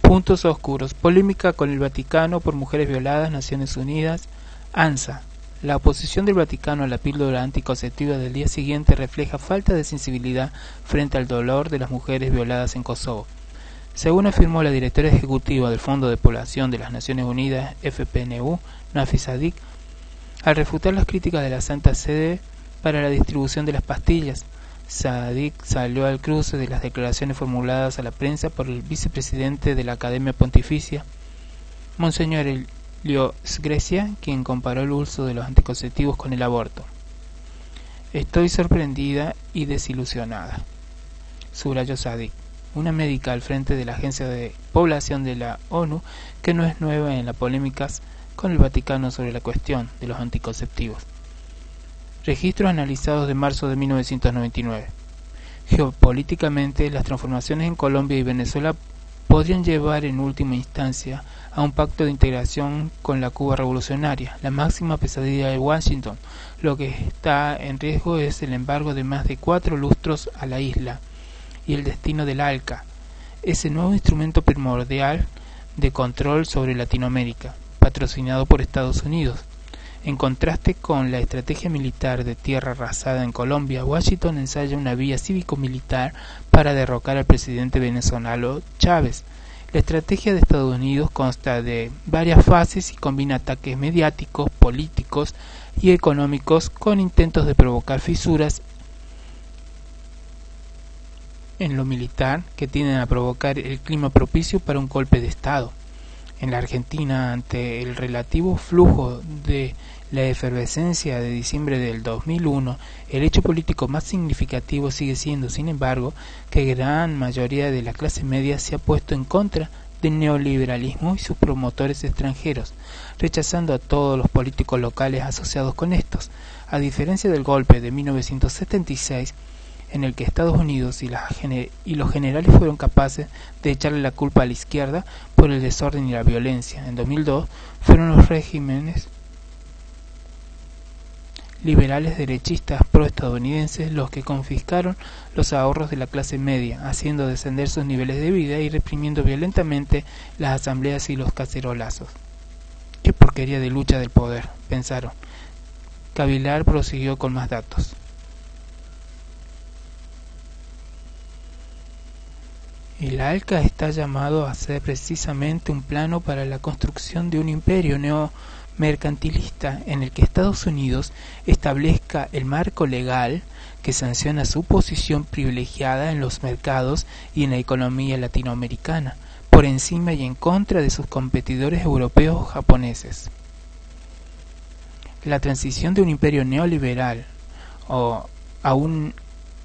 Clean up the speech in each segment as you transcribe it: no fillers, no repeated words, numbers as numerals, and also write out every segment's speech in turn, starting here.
Puntos oscuros. Polémica con el Vaticano por mujeres violadas. Naciones Unidas. ANSA. La oposición del Vaticano a la píldora anticonceptiva del día siguiente refleja falta de sensibilidad frente al dolor de las mujeres violadas en Kosovo. Según afirmó la directora ejecutiva del Fondo de Población de las Naciones Unidas, FPNU, Nafi Sadik, al refutar las críticas de la Santa Sede para la distribución de las pastillas. Sadik salió al cruce de las declaraciones formuladas a la prensa por el vicepresidente de la Academia Pontificia, Monseñor Elio Sgrecia, quien comparó el uso de los anticonceptivos con el aborto. Estoy sorprendida y desilusionada, subrayó Sadik, una médica al frente de la Agencia de Población de la ONU, que no es nueva en las polémicas con el Vaticano sobre la cuestión de los anticonceptivos. Registros analizados de marzo de 1999. Geopolíticamente, las transformaciones en Colombia y Venezuela podrían llevar en última instancia a un pacto de integración con la Cuba revolucionaria, la máxima pesadilla de Washington. Lo que está en riesgo es el embargo de más de 4 lustros a la isla y el destino del ALCA, ese nuevo instrumento primordial de control sobre Latinoamérica, patrocinado por Estados Unidos. En contraste con la estrategia militar de tierra arrasada en Colombia, Washington ensaya una vía cívico-militar para derrocar al presidente venezolano Chávez. La estrategia de Estados Unidos consta de varias fases y combina ataques mediáticos, políticos y económicos con intentos de provocar fisuras en lo militar que tienden a provocar el clima propicio para un golpe de Estado. En la Argentina, ante el relativo flujo de la efervescencia de diciembre del 2001, el hecho político más significativo sigue siendo, sin embargo, que gran mayoría de la clase media se ha puesto en contra del neoliberalismo y sus promotores extranjeros, rechazando a todos los políticos locales asociados con estos. A diferencia del golpe de 1976, en el que Estados Unidos y los generales fueron capaces de echarle la culpa a la izquierda por el desorden y la violencia. En 2002 fueron los regímenes liberales derechistas proestadounidenses los que confiscaron los ahorros de la clase media, haciendo descender sus niveles de vida y reprimiendo violentamente las asambleas y los cacerolazos. ¡Qué porquería de lucha del poder!, pensaron. Cavilar prosiguió con más datos. El ALCA está llamado a ser precisamente un plano para la construcción de un imperio neomercantilista en el que Estados Unidos establezca el marco legal que sanciona su posición privilegiada en los mercados y en la economía latinoamericana, por encima y en contra de sus competidores europeos o japoneses. La transición de un imperio neoliberal a un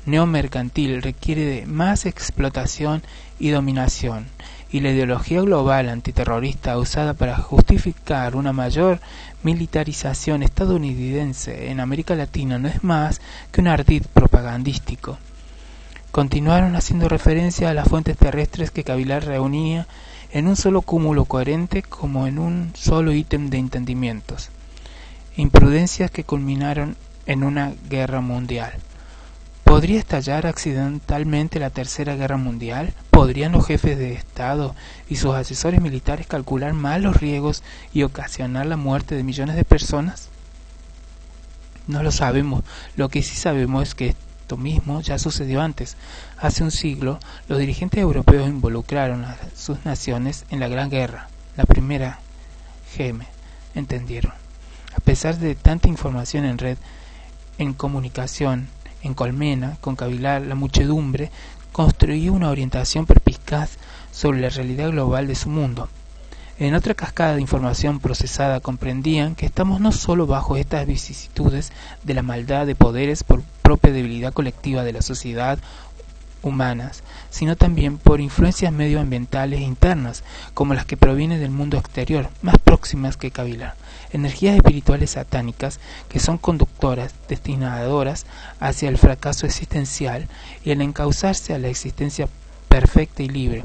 neomercantil requiere de más explotación y dominación, y la ideología global antiterrorista usada para justificar una mayor militarización estadounidense en América Latina no es más que un ardid propagandístico. Continuaron haciendo referencia a las fuentes terrestres que Cavilar reunía en un solo cúmulo coherente como en un solo ítem de entendimientos, imprudencias que culminaron en una guerra mundial. ¿Podría estallar accidentalmente la Tercera Guerra Mundial? ¿Podrían los jefes de Estado y sus asesores militares calcular mal los riesgos y ocasionar la muerte de millones de personas? No lo sabemos. Lo que sí sabemos es que esto mismo ya sucedió antes. Hace un siglo, los dirigentes europeos involucraron a sus naciones en la Gran Guerra, la Primera GM, ¿entendieron? A pesar de tanta información en red, en comunicación, en colmena, con Cavilar, la muchedumbre construyó una orientación perspicaz sobre la realidad global de su mundo. En otra cascada de información procesada comprendían que estamos no solo bajo estas vicisitudes de la maldad de poderes por propia debilidad colectiva de la sociedad humanas, sino también por influencias medioambientales internas, como las que provienen del mundo exterior, más próximas que Cavilar, energías espirituales satánicas que son conductoras, destinadoras hacia el fracaso existencial y el encauzarse a la existencia perfecta y libre.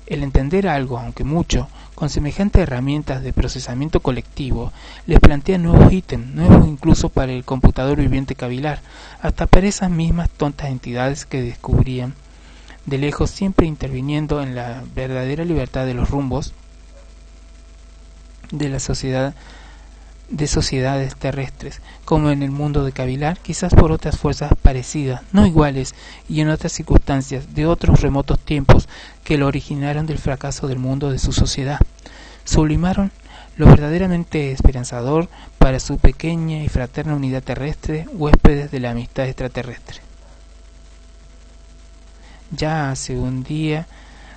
El entender algo, aunque mucho, con semejantes herramientas de procesamiento colectivo, les plantea nuevos ítems, nuevos incluso para el computador viviente Cavilar, hasta para esas mismas tontas entidades que descubrían de lejos, siempre interviniendo en la verdadera libertad de los rumbos de la sociedad, de sociedades terrestres, como en el mundo de Cavilar, quizás por otras fuerzas parecidas, no iguales, y en otras circunstancias de otros remotos tiempos que lo originaron del fracaso del mundo de su sociedad, sublimaron lo verdaderamente esperanzador para su pequeña y fraterna unidad terrestre, huéspedes de la amistad extraterrestre. Ya hace un día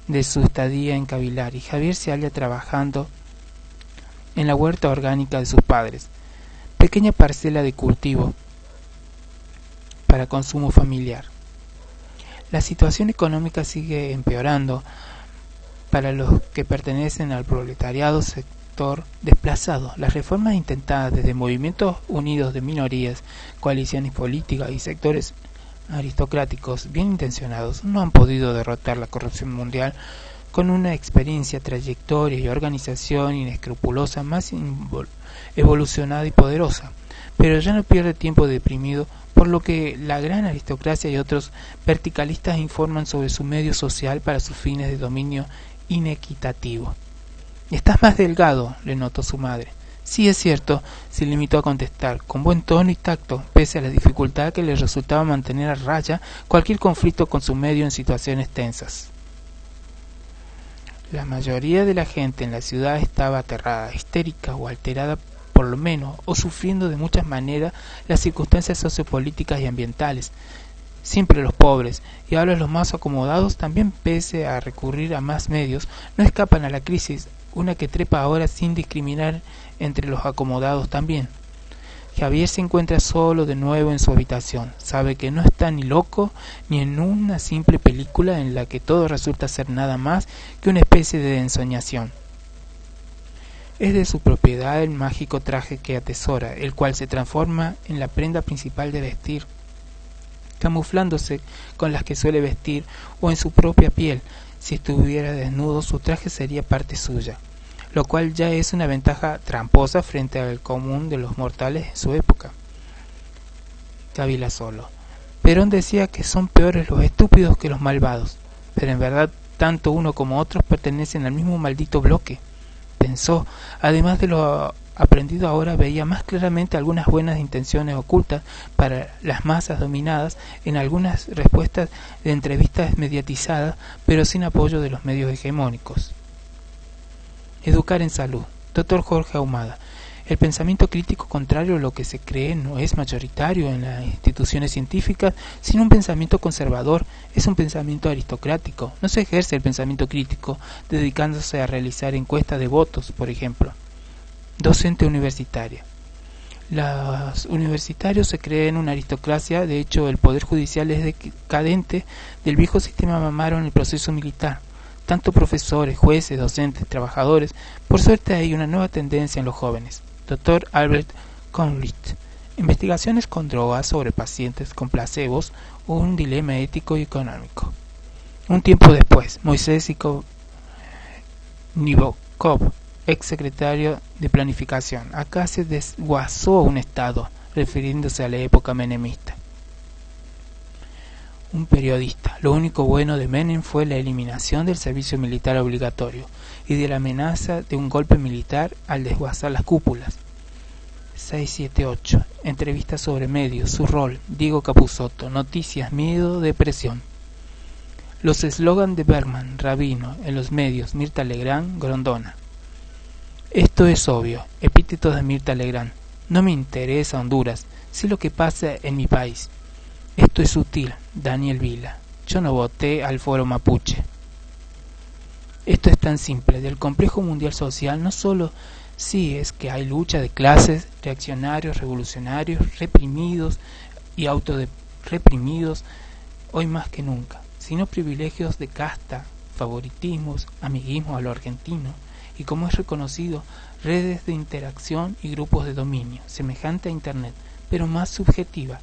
de su estadía en Cavilar, y Javier se halla trabajando en la huerta orgánica de sus padres, pequeña parcela de cultivo para consumo familiar. La situación económica sigue empeorando para los que pertenecen al proletariado sector desplazado. Las reformas intentadas desde movimientos unidos de minorías, coaliciones políticas y sectores aristocráticos bien intencionados no han podido derrotar la corrupción mundial con una experiencia, trayectoria y organización inescrupulosa más evolucionada y poderosa, pero ya no pierde tiempo deprimido, por lo que la gran aristocracia y otros verticalistas informan sobre su medio social para sus fines de dominio inequitativo. «Estás más delgado», le notó su madre. «Sí, es cierto», se limitó a contestar, con buen tono y tacto, pese a la dificultad que le resultaba mantener a raya cualquier conflicto con su medio en situaciones tensas. La mayoría de la gente en la ciudad estaba aterrada, histérica o alterada por lo menos, o sufriendo de muchas maneras las circunstancias sociopolíticas y ambientales. Siempre los pobres, y ahora los más acomodados, también pese a recurrir a más medios, no escapan a la crisis, una que trepa ahora sin discriminar entre los acomodados también. Javier se encuentra solo de nuevo en su habitación. Sabe que no está ni loco ni en una simple película en la que todo resulta ser nada más que una especie de ensoñación. Es de su propiedad el mágico traje que atesora, el cual se transforma en la prenda principal de vestir, camuflándose con las que suele vestir o en su propia piel. Si estuviera desnudo, su traje sería parte suya, lo cual ya es una ventaja tramposa frente al común de los mortales en su época. Cavila solo. Perón decía que son peores los estúpidos que los malvados, pero en verdad tanto uno como otros pertenecen al mismo maldito bloque. Pensó, además de lo aprendido ahora, veía más claramente algunas buenas intenciones ocultas para las masas dominadas en algunas respuestas de entrevistas mediatizadas, pero sin apoyo de los medios hegemónicos. Educar en salud. Dr. Jorge Ahumada. El pensamiento crítico, contrario a lo que se cree, no es mayoritario en las instituciones científicas, sino un pensamiento conservador, es un pensamiento aristocrático. No se ejerce el pensamiento crítico dedicándose a realizar encuestas de votos, por ejemplo. Docente universitaria. Los universitarios se creen una aristocracia, de hecho el poder judicial es decadente del viejo sistema mamaron en el proceso militar. Tanto profesores, jueces, docentes, trabajadores, por suerte hay una nueva tendencia en los jóvenes. Dr. Albert Conrad. Investigaciones con drogas sobre pacientes con placebos, un dilema ético y económico. Un tiempo después, Moisés Nibokov, ex secretario de Planificación. Acá se desguazó un Estado, refiriéndose a la época menemista. Un periodista. Lo único bueno de Menem fue la eliminación del servicio militar obligatorio y de la amenaza de un golpe militar al desguazar las cúpulas. 678. Entrevista sobre medios. Su rol. Diego Capusotto. Noticias, miedo, depresión. Los eslogan de Bergman, Rabino, en los medios. Mirta Legrand, Grondona. Esto es obvio. Epítetos de Mirta Legrand. No me interesa Honduras, sé lo que pasa en mi país. Esto es sutil. Daniel Vila. Yo no voté al Foro Mapuche. Esto es tan simple. Del complejo mundial social no solo sí es que hay lucha de clases, reaccionarios, revolucionarios, reprimidos y autoreprimidos hoy más que nunca, sino privilegios de casta, favoritismos, amiguismo a lo argentino y, como es reconocido, redes de interacción y grupos de dominio, semejante a Internet, pero más subjetiva.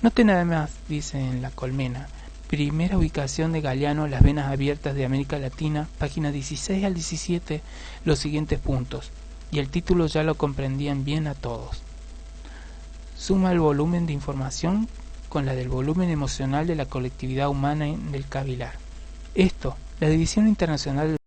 Note nada más, dice en La Colmena, primera ubicación de Galeano, Las venas abiertas de América Latina, páginas 16 al 17, los siguientes puntos, y el título ya lo comprendían bien a todos. Suma el volumen de información con la del volumen emocional de la colectividad humana en el cavilar. Esto, la División Internacional